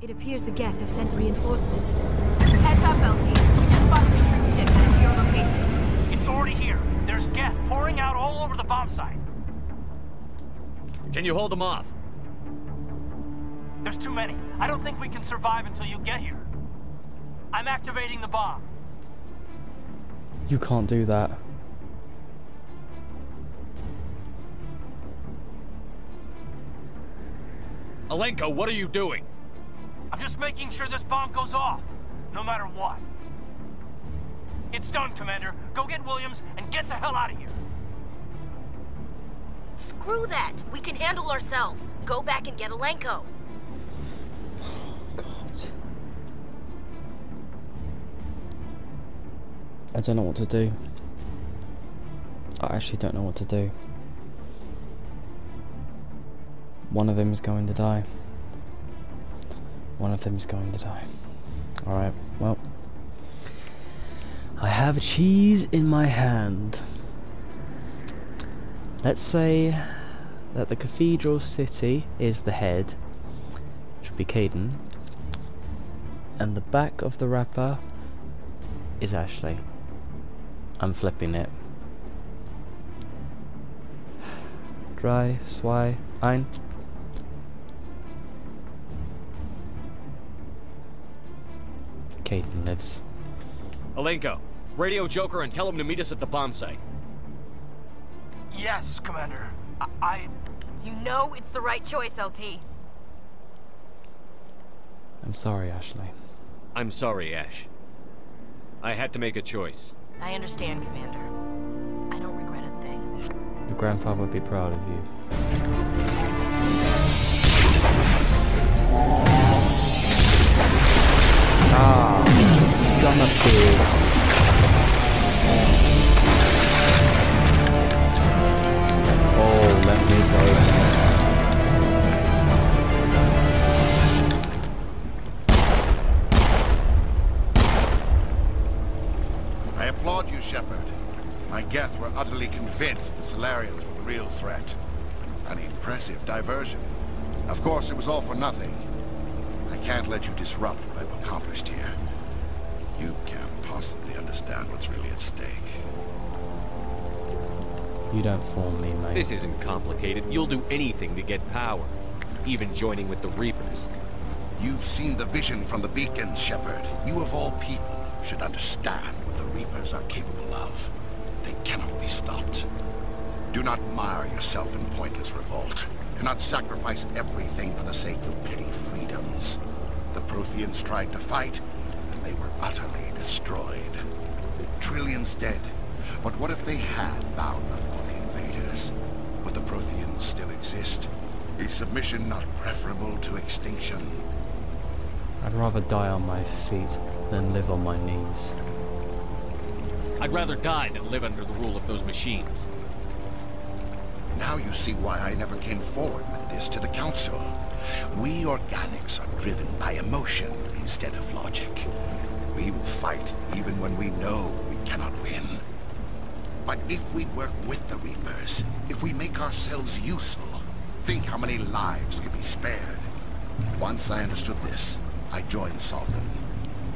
It appears the Geth have sent reinforcements. Heads up, LT. We just spotted a troop ship headed to your location. It's already here. There's Geth pouring out all over the bomb site. Can you hold them off? There's too many. I don't think we can survive until you get here. I'm activating the bomb. You can't do that. Alenko, what are you doing? I'm just making sure this bomb goes off, no matter what. It's done, Commander. Go get Williams and get the hell out of here. Screw that. We can handle ourselves. Go back and get Alenko. God. I don't know what to do. I actually don't know what to do. One of them is going to die. One of them is going to die. Alright, well. I have a cheese in my hand. Let's say that the Cathedral City is the head, which would be Caden, and the back of the wrapper is Ashley. I'm flipping it. 3, 2, 1. Caden lives. Alenko, radio Joker and tell him to meet us at the bomb site. Yes, Commander. You know it's the right choice, LT. I'm sorry, Ashley. I'm sorry, Ash. I had to make a choice. I understand, Commander. I don't regret a thing. Your grandfather would be proud of you. Ah, stomach tears. Oh, let me go. I applaud you, Shepard. My Geth were utterly convinced the Salarians were the real threat. An impressive diversion. Of course, it was all for nothing. I can't let you disrupt what I've accomplished here. You can't possibly understand what's really at stake. You don't fool me, mate. This isn't complicated. You'll do anything to get power. Even joining with the Reapers. You've seen the vision from the beacons, Shepard. You of all people should understand what the Reapers are capable of. They cannot be stopped. Do not mire yourself in pointless revolt. Do not sacrifice everything for the sake of petty freedoms. The Protheans tried to fight, and they were utterly destroyed. Trillions dead. But what if they had bowed before the invaders? Would the Protheans still exist? Is submission not preferable to extinction? I'd rather die on my feet than live on my knees. I'd rather die than live under the rule of those machines. Now you see why I never came forward with this to the Council. We organics are driven by emotion instead of logic. We will fight even when we know we cannot win. But if we work with the Reapers, if we make ourselves useful, think how many lives could be spared. Once I understood this, I joined Sovereign,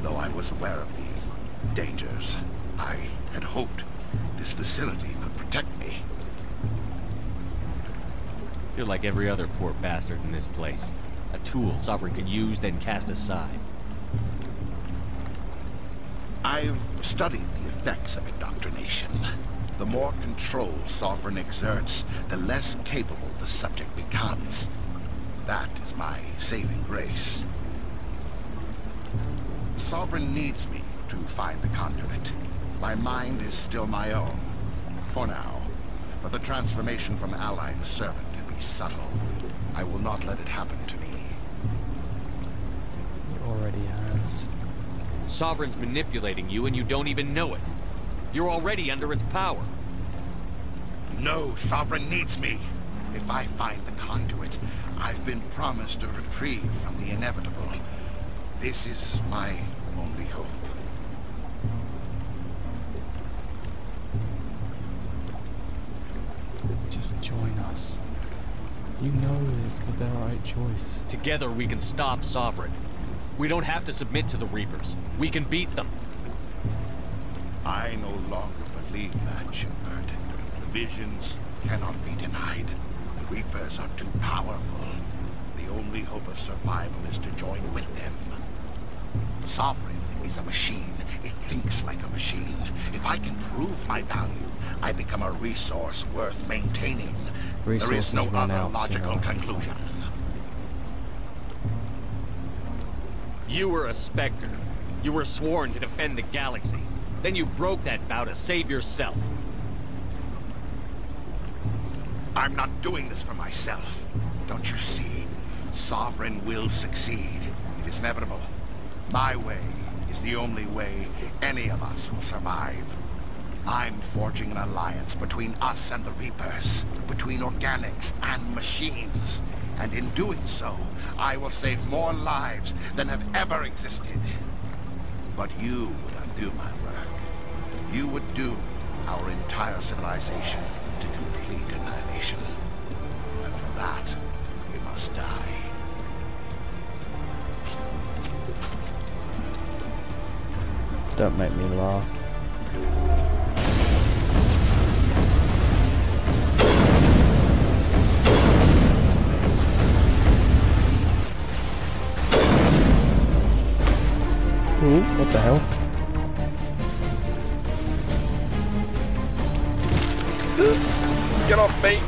though I was aware of the dangers. I had hoped this facility could protect me. You're like every other poor bastard in this place. A tool Sovereign can use, then cast aside. I've studied the effects of indoctrination. The more control Sovereign exerts, the less capable the subject becomes. That is my saving grace. Sovereign needs me to find the conduit. My mind is still my own, for now. But the transformation from ally to servant can be subtle. I will not let it happen to me. He already has. Sovereign's manipulating you and you don't even know it. You're already under its power. No, Sovereign needs me. If I find the conduit, I've been promised a reprieve from the inevitable. This is my only hope. Just join us. You know it's the right choice. Together we can stop Sovereign. We don't have to submit to the Reapers. We can beat them. I no longer believe that, Shepard. The visions cannot be denied. The Reapers are too powerful. The only hope of survival is to join with them. Sovereign is a machine. It thinks like a machine. If I can prove my value, I become a resource worth maintaining. There is no other logical conclusion. You were a Spectre. You were sworn to defend the galaxy. Then you broke that vow to save yourself. I'm not doing this for myself. Don't you see? Sovereign will succeed. It is inevitable. My way is the only way any of us will survive. I'm forging an alliance between us and the Reapers, between organics and machines. And in doing so, I will save more lives than have ever existed. But you would undo my work. You would doom our entire civilization to complete annihilation. And for that, we must die. Don't make me laugh. Ooh, what the hell? Get off me!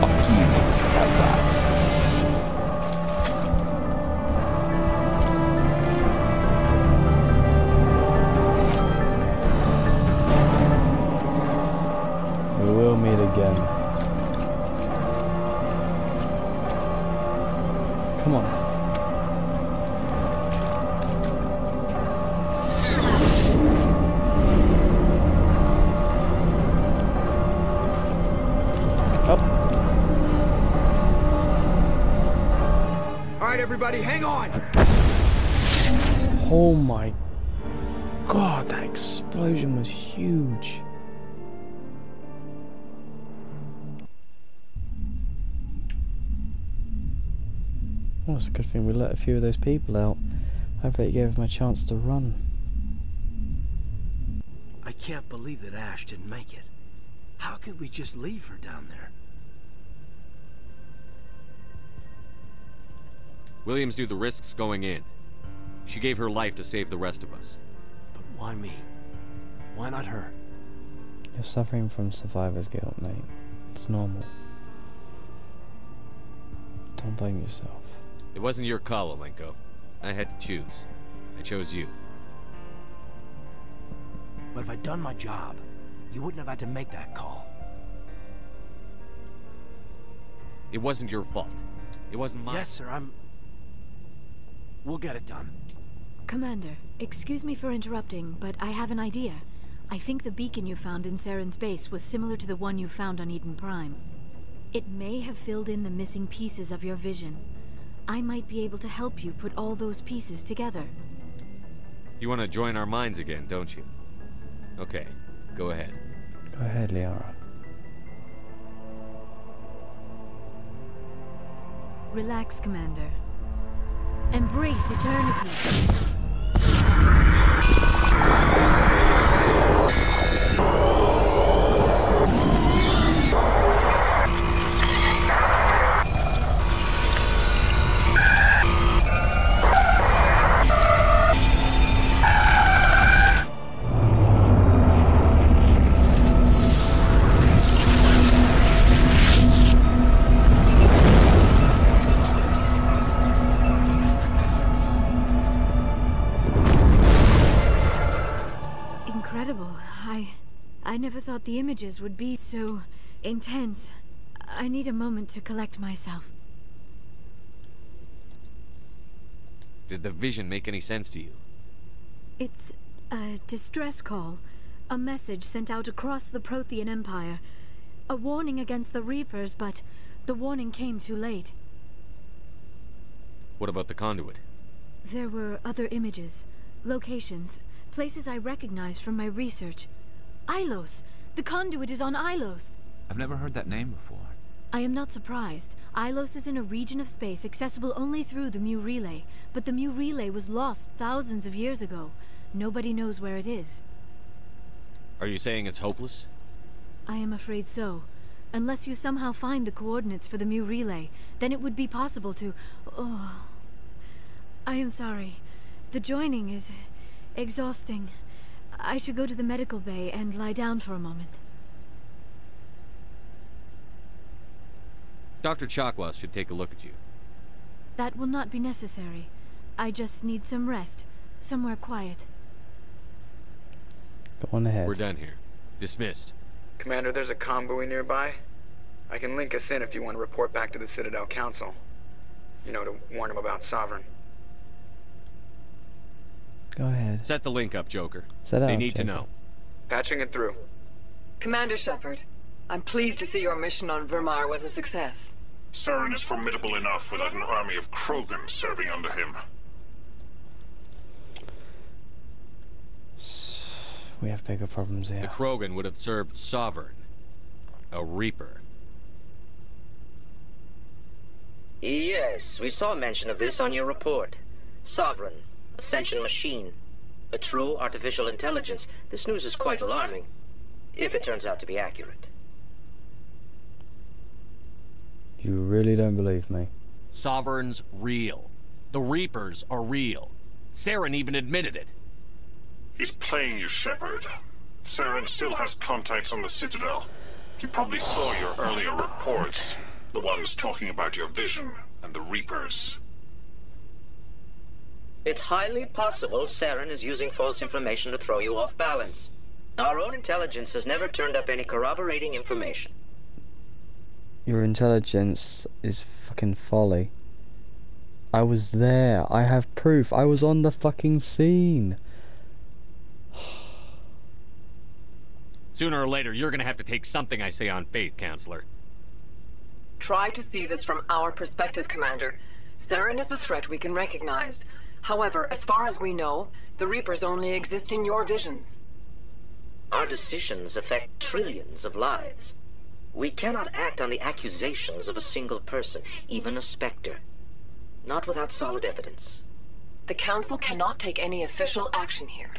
Fuck you, like that. We will meet again. Come on. Up. All right, everybody, hang on. Oh my god, that explosion was huge. Well, it's a good thing we let a few of those people out. Hopefully it gave them a chance to run. I can't believe that Ash didn't make it. How could we just leave her down there? Williams knew the risks going in. She gave her life to save the rest of us. But why me? Why not her? You're suffering from survivor's guilt, mate. It's normal. Don't blame yourself. It wasn't your call, Alenko. I had to choose. I chose you. But if I'd done my job, you wouldn't have had to make that call. It wasn't your fault. It wasn't mine. Yes, sir, We'll get it done. Commander, excuse me for interrupting, but I have an idea. I think the beacon you found in Saren's base was similar to the one you found on Eden Prime. It may have filled in the missing pieces of your vision. I might be able to help you put all those pieces together. You want to join our minds again, don't you? Okay, go ahead. Go ahead, Liara. Relax, Commander. Embrace eternity. Incredible. I never thought the images would be so intense. I need a moment to collect myself. Did the vision make any sense to you? It's a distress call. A message sent out across the Prothean Empire. A warning against the Reapers, but the warning came too late. What about the conduit? There were other images, locations, places I recognized from my research. Ilos! The conduit is on Ilos! I've never heard that name before. I am not surprised. Ilos is in a region of space accessible only through the Mu Relay, but the Mu Relay was lost thousands of years ago. Nobody knows where it is. Are you saying it's hopeless? I am afraid so. Unless you somehow find the coordinates for the Mu Relay, then it would be possible to... Oh... I am sorry. The joining is... exhausting. I should go to the medical bay and lie down for a moment. Dr. Chakwas should take a look at you. That will not be necessary. I just need some rest. Somewhere quiet. Go on ahead. We're done here. Dismissed. Commander, there's a comm buoy nearby. I can link us in if you want to report back to the Citadel Council. You know, to warn them about Sovereign. Go ahead. Set the link up, Joker. Set it They up, need to Joker. know. Patching it through. Commander Shepard, I'm pleased to see your mission on Vermar was a success. Saren is formidable enough without an army of Krogan serving under him. We have bigger problems here. The Krogan would have served Sovereign. A Reaper. Yes, we saw mention of this on your report. Sovereign, a sentient machine, a true artificial intelligence. This news is quite alarming, if it turns out to be accurate. You really don't believe me? Sovereign's real. The Reapers are real. Saren even admitted it. He's playing you, Shepard. Saren still has contacts on the Citadel. He probably saw your earlier reports. The ones talking about your vision and the Reapers. It's highly possible Saren is using false information to throw you off balance. Our own intelligence has never turned up any corroborating information. Your intelligence is fucking folly. I was there. I have proof. I was on the fucking scene. Sooner or later, you're gonna have to take something I say on faith, Counselor. Try to see this from our perspective, Commander. Saren is a threat we can recognize. However, as far as we know, the Reapers only exist in your visions. Our decisions affect trillions of lives. We cannot act on the accusations of a single person, even a Spectre. Not without solid evidence. The Council cannot take any official action here.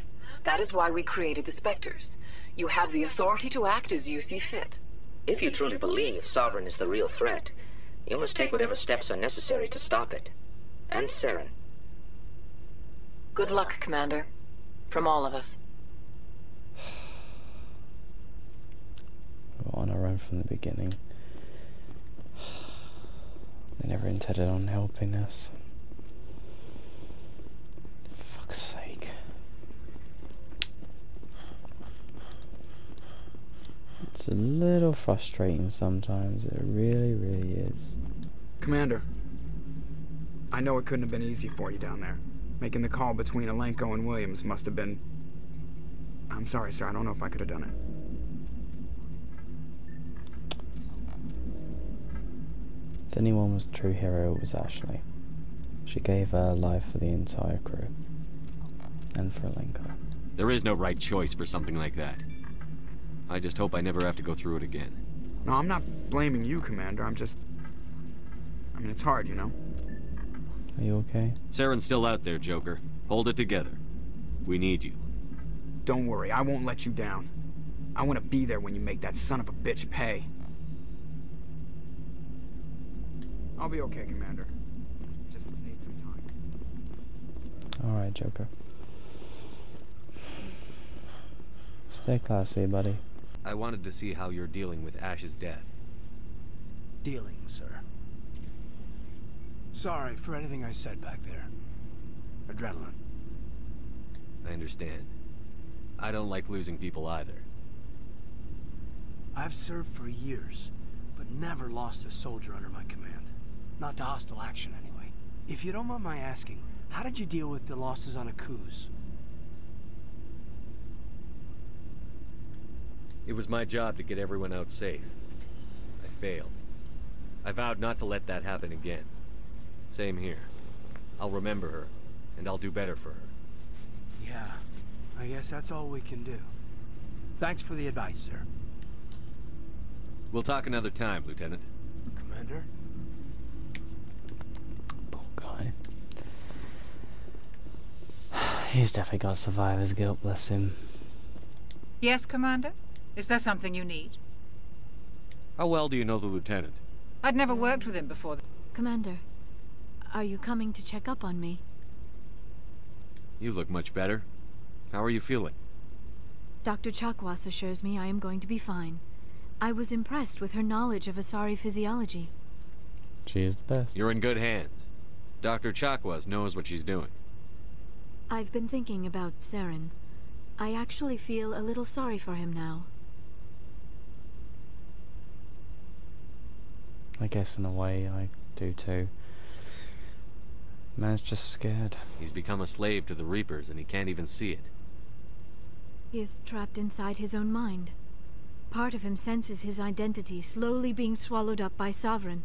That is why we created the Spectres. You have the authority to act as you see fit. If you truly believe Sovereign is the real threat, you must take whatever steps are necessary to stop it. And Saren. Good luck, Commander. From all of us. We were on our own from the beginning. They never intended on helping us. For fuck's sake. It's a little frustrating sometimes. It really, really is. Commander, I know it couldn't have been easy for you down there. Making the call between Alenko and Williams must have been... I'm sorry, sir. I don't know if I could have done it. If anyone was the true hero, it was Ashley. She gave her life for the entire crew. And for Alenko. There is no right choice for something like that. I just hope I never have to go through it again. No, I'm not blaming you, Commander. I'm just... I mean, it's hard, you know? Are you okay? Saren's still out there, Joker. Hold it together. We need you. Don't worry, I won't let you down. I want to be there when you make that son of a bitch pay. I'll be okay, Commander. Just need some time. Alright, Joker. Stay classy, buddy. I wanted to see how you're dealing with Ash's death. Dealing, sir. Sorry for anything I said back there. Adrenaline. I understand. I don't like losing people either. I've served for years, but never lost a soldier under my command. Not to hostile action, anyway. If you don't mind my asking, how did you deal with the losses on Akuz? It was my job to get everyone out safe. I failed. I vowed not to let that happen again. Same here. I'll remember her, and I'll do better for her. Yeah, I guess that's all we can do. Thanks for the advice, sir. We'll talk another time, Lieutenant. Commander? Poor guy. He's definitely got survivor's guilt, bless him. Yes, Commander? Is there something you need? How well do you know the Lieutenant? I'd never worked with him before. Commander, are you coming to check up on me? You look much better. How are you feeling? Dr. Chakwas assures me I am going to be fine. I was impressed with her knowledge of Asari physiology. She is the best. You're in good hands. Dr. Chakwas knows what she's doing. I've been thinking about Saren. I actually feel a little sorry for him now. I guess in a way I do too. Man's just scared. He's become a slave to the Reapers and he can't even see it. He is trapped inside his own mind. Part of him senses his identity slowly being swallowed up by Saren,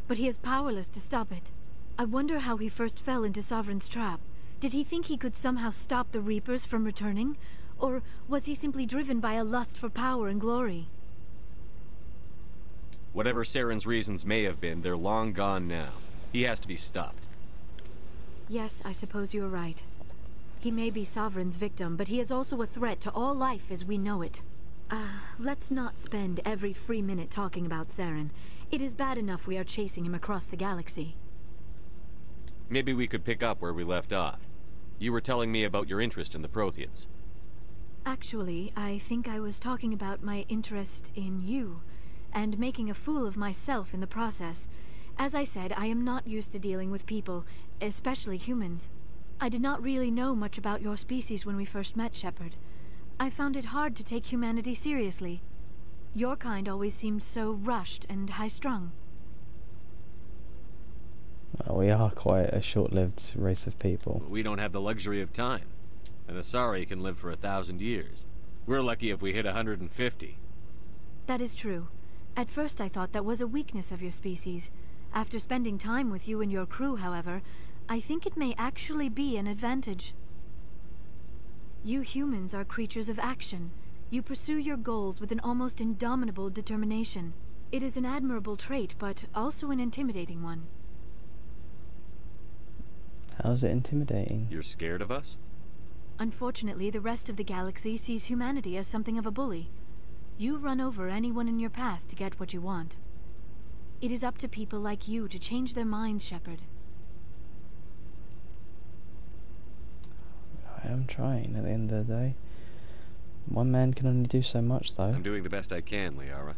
but he is powerless to stop it. I wonder how he first fell into Sovereign's trap. Did he think he could somehow stop the Reapers from returning? Or was he simply driven by a lust for power and glory? Whatever Saren's reasons may have been, they're long gone now. He has to be stopped. Yes, I suppose you're right. He may be Sovereign's victim, but he is also a threat to all life as we know it. Let's not spend every free minute talking about Saren. It is bad enough we are chasing him across the galaxy. Maybe we could pick up where we left off. You were telling me about your interest in the Protheans. Actually, I think I was talking about my interest in you, and making a fool of myself in the process. As I said, I am not used to dealing with people, especially humans. I did not really know much about your species when we first met, Shepard. I found it hard to take humanity seriously. Your kind always seemed so rushed and high-strung. Well, we are quite a short-lived race of people. We don't have the luxury of time. An Asari can live for 1,000 years. We're lucky if we hit 150. That is true. At first I thought that was a weakness of your species. After spending time with you and your crew, however, I think it may actually be an advantage. You humans are creatures of action. You pursue your goals with an almost indomitable determination. It is an admirable trait, but also an intimidating one. How's it intimidating? You're scared of us? Unfortunately, the rest of the galaxy sees humanity as something of a bully. You run over anyone in your path to get what you want. It is up to people like you to change their minds, Shepard. I am trying at the end of the day. One man can only do so much, though. I'm doing the best I can, Liara.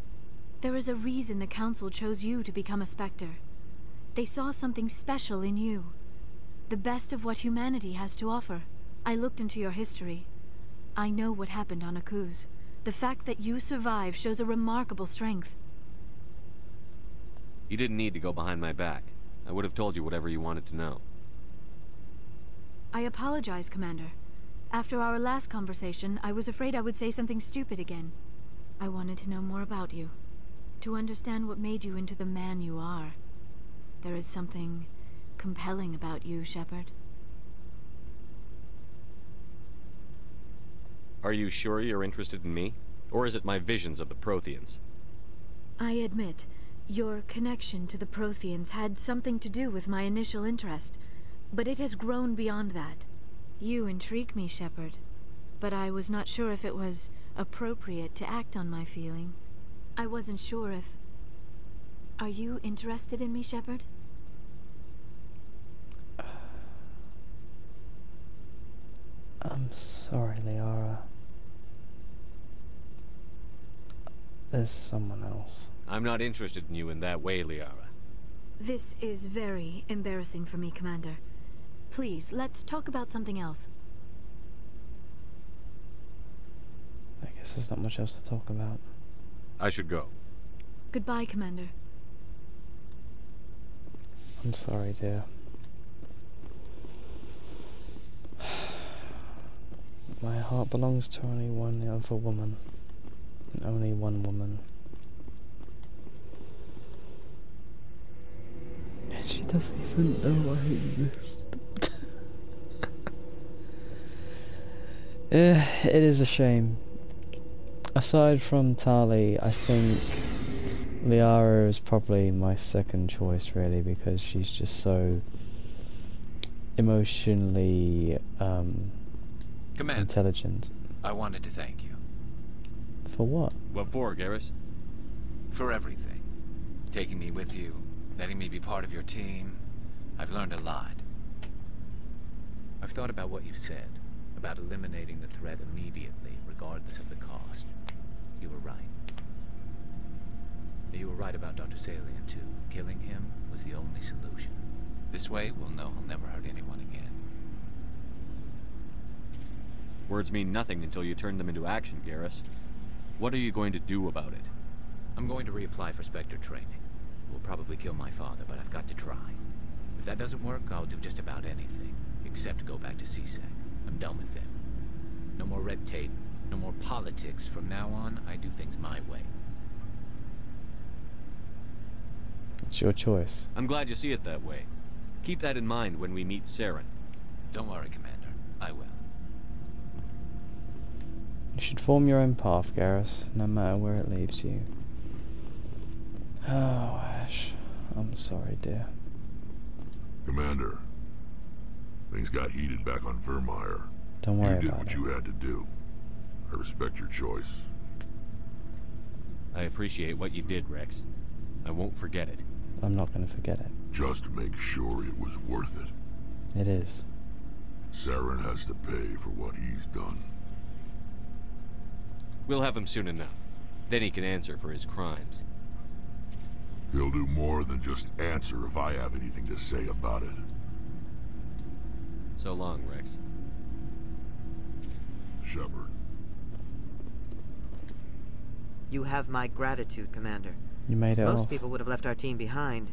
There is a reason the Council chose you to become a Spectre. They saw something special in you. The best of what humanity has to offer. I looked into your history. I know what happened on Akuz. The fact that you survived shows a remarkable strength. You didn't need to go behind my back. I would have told you whatever you wanted to know. I apologize, Commander. After our last conversation, I was afraid I would say something stupid again. I wanted to know more about you. To understand what made you into the man you are. There is something compelling about you, Shepard. Are you sure you're interested in me? Or is it my visions of the Protheans? I admit, your connection to the Protheans had something to do with my initial interest, but it has grown beyond that. You intrigue me, Shepard, but I was not sure if it was appropriate to act on my feelings. I wasn't sure if... Are you interested in me, Shepard? I'm sorry, Liara. There's someone else. I'm not interested in you in that way, Liara. This is very embarrassing for me, Commander. Please, let's talk about something else. I guess there's not much else to talk about. I should go. Goodbye, Commander. I'm sorry, dear. My heart belongs to only one other woman. And only one woman. And she doesn't even know I exist. It is a shame. Aside from Tali, I think Liara is probably my second choice, really, because she's just so emotionally Commander, intelligent. I wanted to thank you. For what? What for, Garrus? For everything. Taking me with you, letting me be part of your team. I've learned a lot. I've thought about what you said, about eliminating the threat immediately, regardless of the cost. You were right. You were right about Dr. Saren, too. Killing him was the only solution. This way, we'll know he'll never hurt anyone again. Words mean nothing until you turn them into action, Garrus. What are you going to do about it? I'm going to reapply for Spectre training. It will probably kill my father, but I've got to try. If that doesn't work, I'll do just about anything, except go back to CSEC. I'm done with them. No more red tape, no more politics. From now on, I do things my way. It's your choice. I'm glad you see it that way. Keep that in mind when we meet Saren. Don't worry, Commander. I will. You should form your own path, Garrus, no matter where it leads you. Oh, Ash. I'm sorry, dear. Commander, things got heated back on Vermeer. Don't worry about it. You did what you had to do. I respect your choice. I appreciate what you did, Rex. I won't forget it. I'm not going to forget it. Just make sure it was worth it. It is. Saren has to pay for what he's done. We'll have him soon enough. Then he can answer for his crimes. He'll do more than just answer if I have anything to say about it. So long, Rex. Shepard. You have my gratitude, Commander. You made it Most off. people would have left our team behind.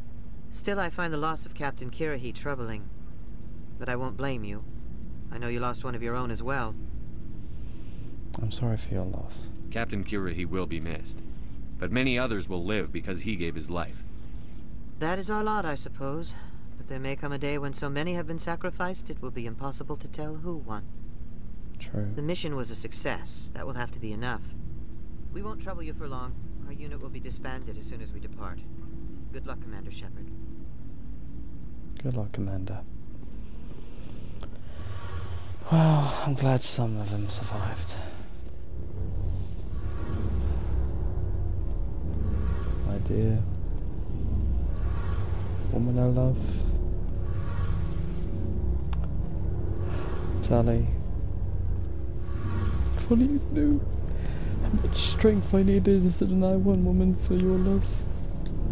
Still, I find the loss of Captain Kirrahe troubling. But I won't blame you. I know you lost one of your own as well. I'm sorry for your loss. Captain Kirrahe will be missed. But many others will live because he gave his life. That is our lot, I suppose. But there may come a day when so many have been sacrificed, it will be impossible to tell who won. True. The mission was a success. That will have to be enough. We won't trouble you for long. Our unit will be disbanded as soon as we depart. Good luck, Commander Shepard. Good luck, Commander. Well, I'm glad some of them survived. My dear woman I love, Tali. If only you knew how much strength I needed to deny one woman for your love.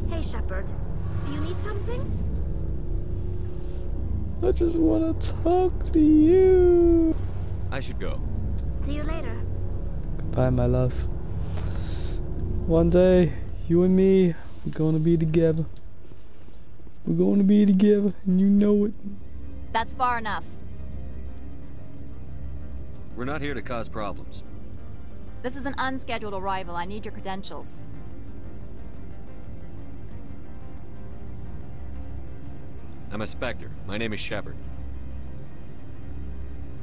Hey, Shepard. Do you need something? I just want to talk to you. I should go. See you later. Goodbye, my love. One day, you and me, we're gonna be together. We're gonna be together, and you know it. That's far enough. We're not here to cause problems. This is an unscheduled arrival. I need your credentials. I'm a Spectre. My name is Shepard.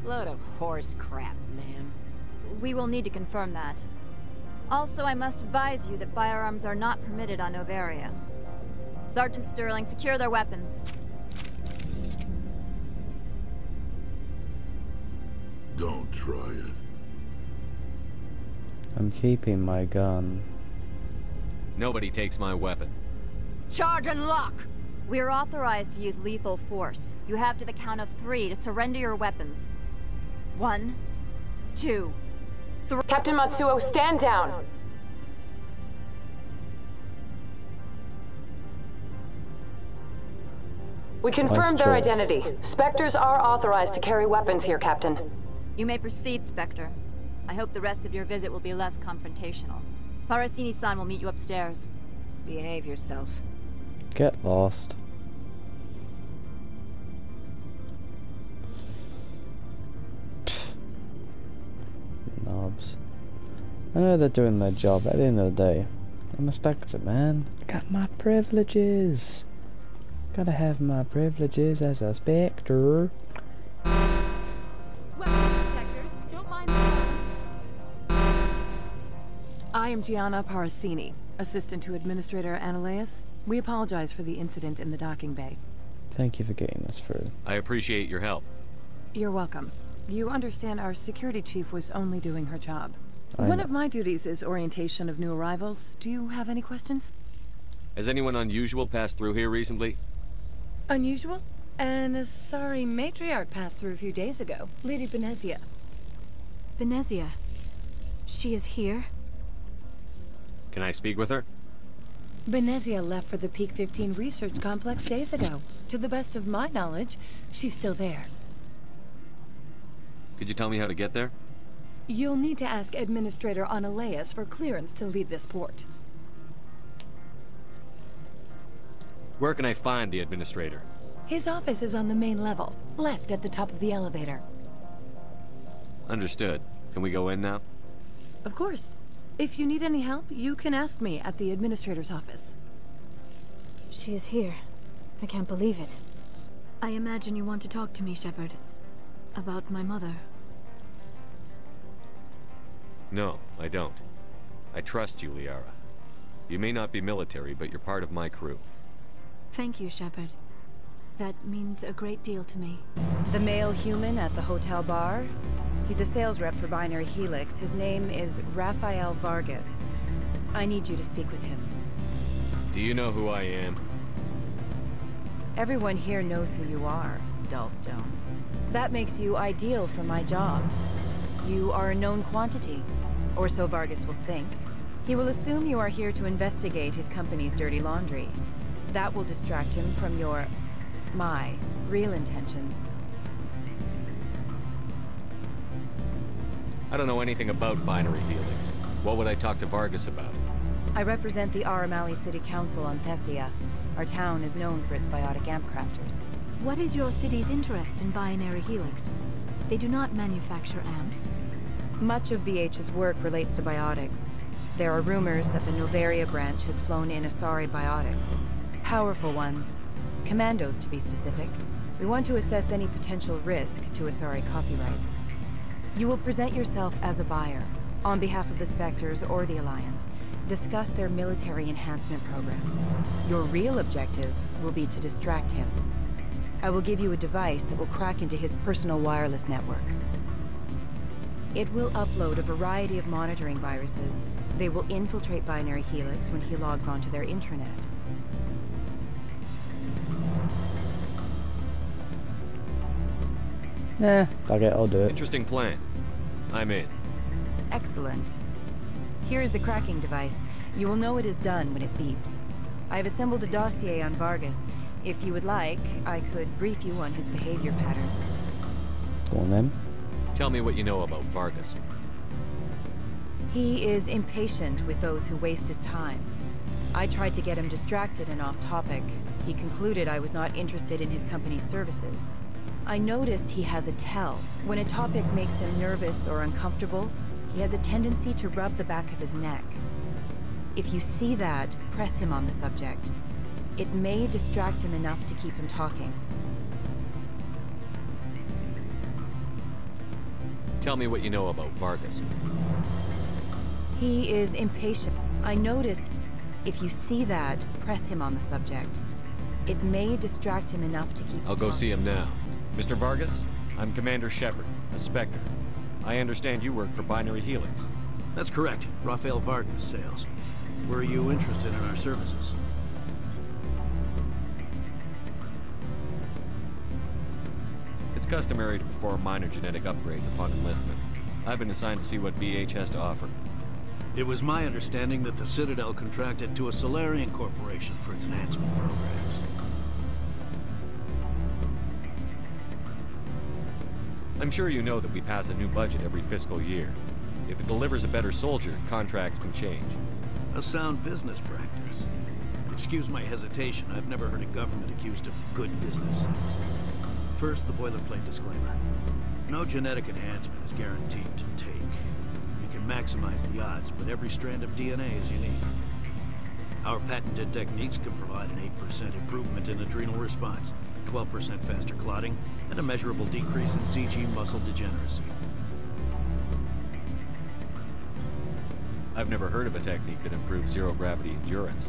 Load of horse crap, man. We will need to confirm that. Also, I must advise you that firearms are not permitted on Noveria. Sergeant Sterling, secure their weapons. Don't try it. I'm keeping my gun. Nobody takes my weapon. Charge and lock! We are authorized to use lethal force. You have to the count of 3 to surrender your weapons. 1, 2, 3. Captain Matsuo, stand down! We confirmed their identity. Spectres are authorized to carry weapons here, Captain. You may proceed, Spectre. I hope the rest of your visit will be less confrontational. Parasini-san will meet you upstairs. Behave yourself. Get lost. Knobs. I know they're doing their job, but at the end of the day, I'm a Spectre, man. I got my privileges. Gotta have my privileges as a Spectre. I am Gianna Parasini, assistant to Administrator Ananias. We apologize for the incident in the docking bay. Thank you for getting us through. I appreciate your help. You're welcome. You understand our security chief was only doing her job. One of my duties is orientation of new arrivals. Do you have any questions? Has anyone unusual passed through here recently? Unusual? An Asari matriarch passed through a few days ago. Lady Benezia. Benezia? She is here? Can I speak with her? Benezia left for the Peak 15 research complex days ago. To the best of my knowledge, she's still there. Could you tell me how to get there? You'll need to ask Administrator Ananias for clearance to leave this port. Where can I find the Administrator? His office is on the main level, left at the top of the elevator. Understood. Can we go in now? Of course. If you need any help, you can ask me at the Administrator's office. She is here. I can't believe it. I imagine you want to talk to me, Shepard. About my mother. No, I don't. I trust you, Liara. You may not be military, but you're part of my crew. Thank you, Shepard. That means a great deal to me. The male human at the hotel bar? He's a sales rep for Binary Helix. His name is Rafael Vargas. I need you to speak with him. Do you know who I am? Everyone here knows who you are, Dullstone. That makes you ideal for my job. You are a known quantity, or so Vargas will think. He will assume you are here to investigate his company's dirty laundry. That will distract him from my real intentions. I don't know anything about Binary Helix. What would I talk to Vargas about? I represent the Aramali City Council on Thessia. Our town is known for its biotic amp crafters. What is your city's interest in Binary Helix? They do not manufacture amps. Much of BH's work relates to biotics. There are rumors that the Novaria branch has flown in Asari biotics. Powerful ones. Commandos, to be specific. We want to assess any potential risk to Asari copyrights. You will present yourself as a buyer, on behalf of the Spectres or the Alliance. Discuss their military enhancement programs. Your real objective will be to distract him. I will give you a device that will crack into his personal wireless network. It will upload a variety of monitoring viruses. They will infiltrate Binary Helix when he logs onto their intranet. Yeah, okay, I'll do it. Interesting plan. I'm in. Excellent. Here is the cracking device. You will know it is done when it beeps. I have assembled a dossier on Vargas. If you would like, I could brief you on his behavior patterns. Go on then. Tell me what you know about Vargas. He is impatient with those who waste his time. I tried to get him distracted and off topic. He concluded I was not interested in his company's services. I noticed he has a tell. When a topic makes him nervous or uncomfortable, he has a tendency to rub the back of his neck. If you see that, press him on the subject. It may distract him enough to keep him talking. Tell me what you know about Vargas. He is impatient. I noticed. If you see that, press him on the subject. It may distract him enough to keep him I'll go talking. see him now. Mr. Vargas, I'm Commander Shepard, a Spectre. I understand you work for Binary Helix. That's correct. Rafael Vargas, sales. Were you interested in our services? It's customary to perform minor genetic upgrades upon enlistment. I've been assigned to see what BH has to offer. It was my understanding that the Citadel contracted to a Solarian corporation for its enhancement programs. I'm sure you know that we pass a new budget every fiscal year. If it delivers a better soldier, contracts can change. A sound business practice. Excuse my hesitation, I've never heard a government accused of good business sense. First, the boilerplate disclaimer. No genetic enhancement is guaranteed to take. You can maximize the odds, but every strand of DNA is unique. Our patented techniques can provide an 8% improvement in adrenal response, 12% faster clotting, and a measurable decrease in CG muscle degeneracy. I've never heard of a technique that improves zero-gravity endurance.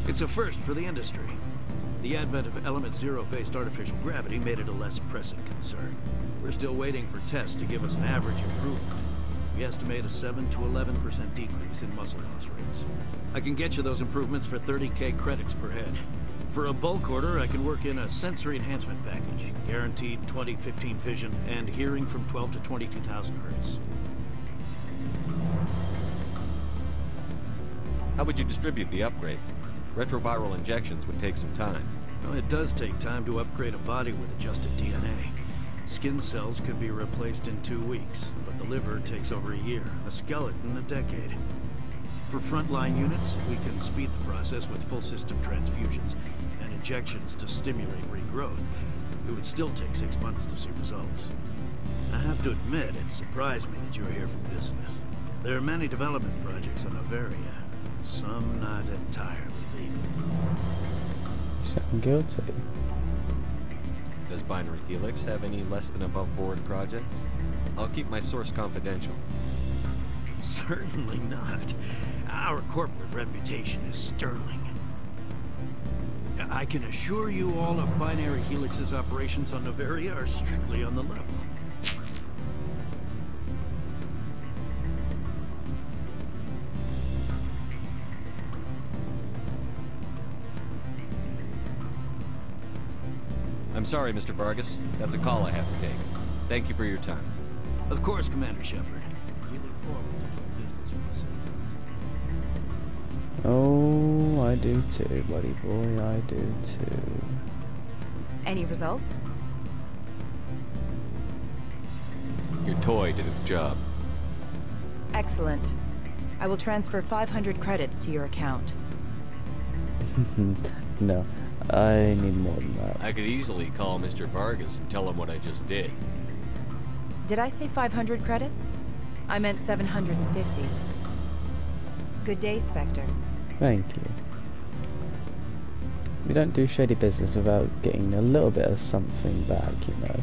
It's a first for the industry. The advent of element zero-based artificial gravity made it a less pressing concern. We're still waiting for tests to give us an average improvement. We estimate a 7 to 11% decrease in muscle loss rates. I can get you those improvements for 30K credits per head. For a bulk order, I can work in a sensory enhancement package, guaranteed 20/15 vision, and hearing from 12 to 22,000 hertz. How would you distribute the upgrades? Retroviral injections would take some time. Well, it does take time to upgrade a body with adjusted DNA. Skin cells could be replaced in 2 weeks, but the liver takes over a year, the skeleton a decade. For frontline units, we can speed the process with full system transfusions and injections to stimulate regrowth. It would still take 6 months to see results. I have to admit, it surprised me that you're here for business. There are many development projects on Noveria, some not entirely legal. You sound guilty. Does Binary Helix have any less than above-board projects? I'll keep my source confidential. Certainly not. Our corporate reputation is sterling. I can assure you all of Binary Helix's operations on Noveria are strictly on the level. I'm sorry, Mr. Vargas. That's a call I have to take. Thank you for your time. Of course, Commander Shepard. We look forward to doing business with you. Oh, I do too, buddy boy, I do too. Any results? Your toy did its job. Excellent. I will transfer 500 credits to your account. No, I need more than that. I could easily call Mr. Vargas and tell him what I just did. Did I say 500 credits? I meant 750. Good day, Spectre. Thank you. We don't do shady business without getting a little bit of something back, you know.